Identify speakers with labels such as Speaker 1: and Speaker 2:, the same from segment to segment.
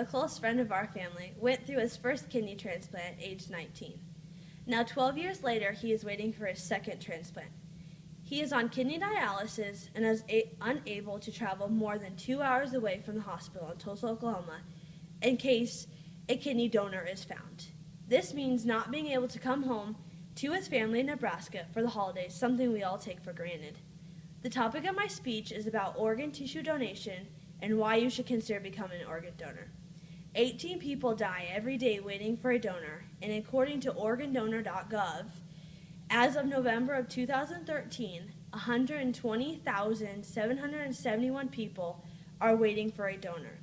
Speaker 1: a close friend of our family, went through his first kidney transplant at age 19. Now, 12 years later, he is waiting for his second transplant. He is on kidney dialysis and is unable to travel more than 2 hours away from the hospital in Tulsa, Oklahoma, in case a kidney donor is found. This means not being able to come home to his family in Nebraska for the holidays, something we all take for granted. The topic of my speech is about organ tissue donation and why you should consider becoming an organ donor. 18 people die every day waiting for a donor, and according to organdonor.gov, as of November of 2013, 120,771 people are waiting for a donor.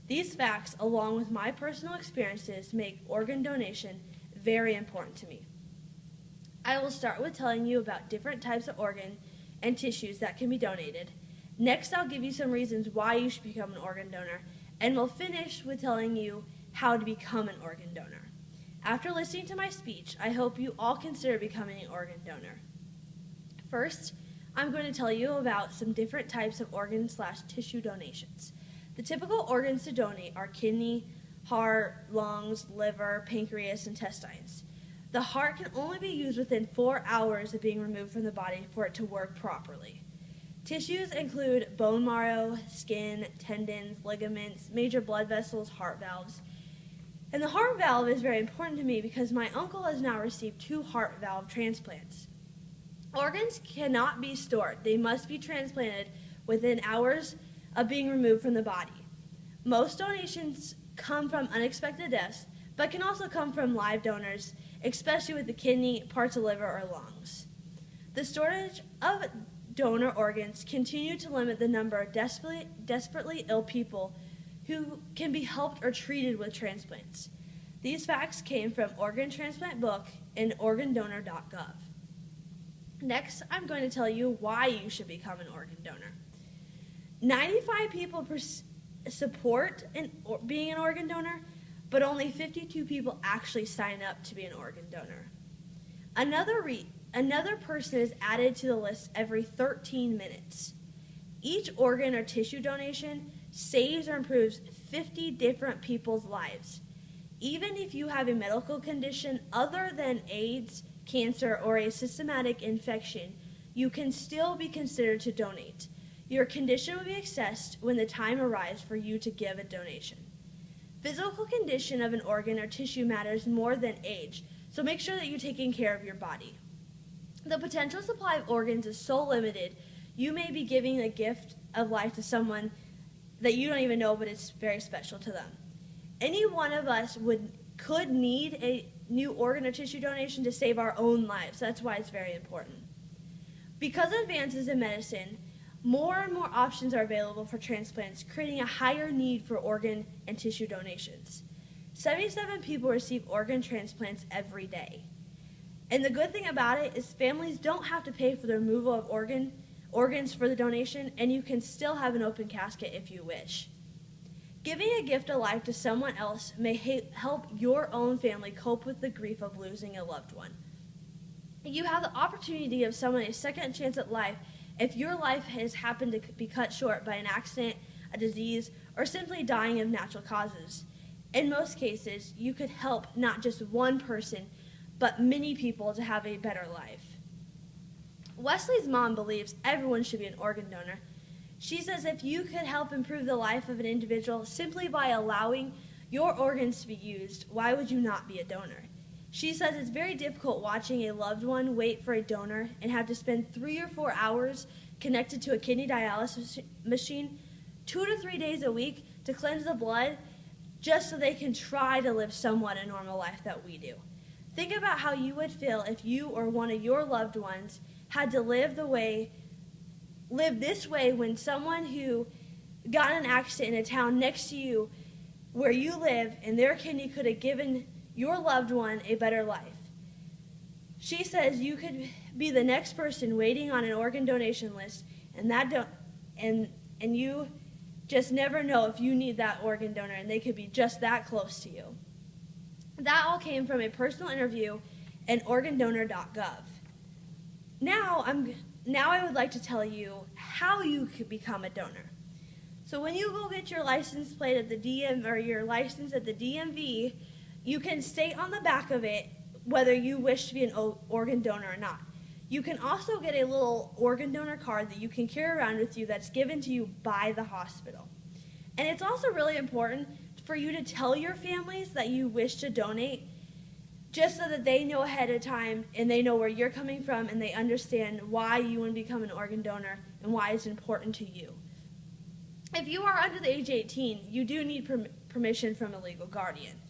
Speaker 1: These facts, along with my personal experiences, make organ donation very important to me. I will start with telling you about different types of organ and tissues that can be donated. Next, I'll give you some reasons why you should become an organ donor, and we'll finish with telling you how to become an organ donor. After listening to my speech, I hope you all consider becoming an organ donor. First, I'm going to tell you about some different types of organ/tissue donations. The typical organs to donate are kidney, heart, lungs, liver, pancreas, and intestines. The heart can only be used within 4 hours of being removed from the body for it to work properly. Tissues include bone marrow, skin, tendons, ligaments, major blood vessels, heart valves. And the heart valve is very important to me because my uncle has now received 2 heart valve transplants. Organs cannot be stored. They must be transplanted within hours of being removed from the body. Most donations come from unexpected deaths, but can also come from live donors, especially with the kidney, parts of liver, or lungs. The storage of donor organs continue to limit the number of desperately ill people who can be helped or treated with transplants. These facts came from Organ Transplant Book and organdonor.gov. Next, I'm going to tell you why you should become an organ donor. 95 people support being an organ donor, but only 52 people actually sign up to be an organ donor. Another person is added to the list every 13 minutes. Each organ or tissue donation saves or improves 50 different people's lives. Even if you have a medical condition other than AIDS, cancer, or a systematic infection, you can still be considered to donate. Your condition will be assessed when the time arrives for you to give a donation. Physical condition of an organ or tissue matters more than age, so make sure that you're taking care of your body. The potential supply of organs is so limited, you may be giving a gift of life to someone that you don't even know, but it's very special to them. Any one of us could need a new organ or tissue donation to save our own lives. That's why it's very important. Because of advances in medicine, more and more options are available for transplants, creating a higher need for organ and tissue donations. 77 people receive organ transplants every day. And the good thing about it is families don't have to pay for the removal of organs for the donation, and you can still have an open casket if you wish. Giving a gift of life to someone else may help your own family cope with the grief of losing a loved one. You have the opportunity to give someone a second chance at life if your life has happened to be cut short by an accident, a disease, or simply dying of natural causes. In most cases, you could help not just one person, but many people to have a better life. Wesley's mom believes everyone should be an organ donor. She says if you could help improve the life of an individual simply by allowing your organs to be used, why would you not be a donor? She says it's very difficult watching a loved one wait for a donor and have to spend 3 or 4 hours connected to a kidney dialysis machine 2 to 3 days a week to cleanse the blood just so they can try to live somewhat a normal life that we do. Think about how you would feel if you or one of your loved ones had to live this way when someone who got in an accident in a town next to you where you live and their kidney could have given your loved one a better life. She says you could be the next person waiting on an organ donation list, and you just never know if you need that organ donor, and they could be just that close to you. That all came from a personal interview in organdonor.gov. Now I would like to tell you how you could become a donor. So when you go get your license plate at the DM or your license at the DMV, you can state on the back of it whether you wish to be an organ donor or not. You can also get a little organ donor card that you can carry around with you that's given to you by the hospital. And it's also really important for you to tell your families that you wish to donate, just so that they know ahead of time and they know where you're coming from and they understand why you want to become an organ donor and why it's important to you. If you are under the age of 18, you do need permission from a legal guardian.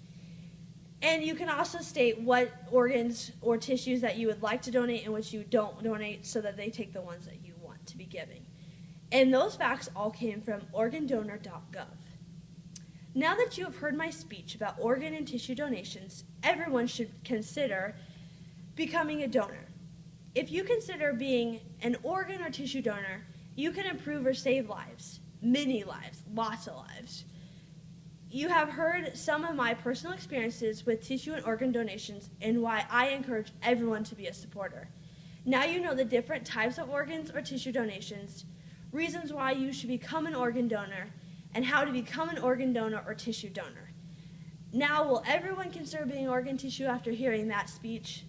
Speaker 1: And you can also state what organs or tissues that you would like to donate and which you don't donate, so that they take the ones that you want to be giving. And those facts all came from organdonor.gov. Now that you have heard my speech about organ and tissue donations, everyone should consider becoming a donor. If you consider being an organ or tissue donor, you can improve or save lives, many lives, lots of lives. You have heard some of my personal experiences with tissue and organ donations and why I encourage everyone to be a supporter. Now you know the different types of organs or tissue donations, reasons why you should become an organ donor, and how to become an organ donor or tissue donor. Now, will everyone consider being organ tissue after hearing that speech?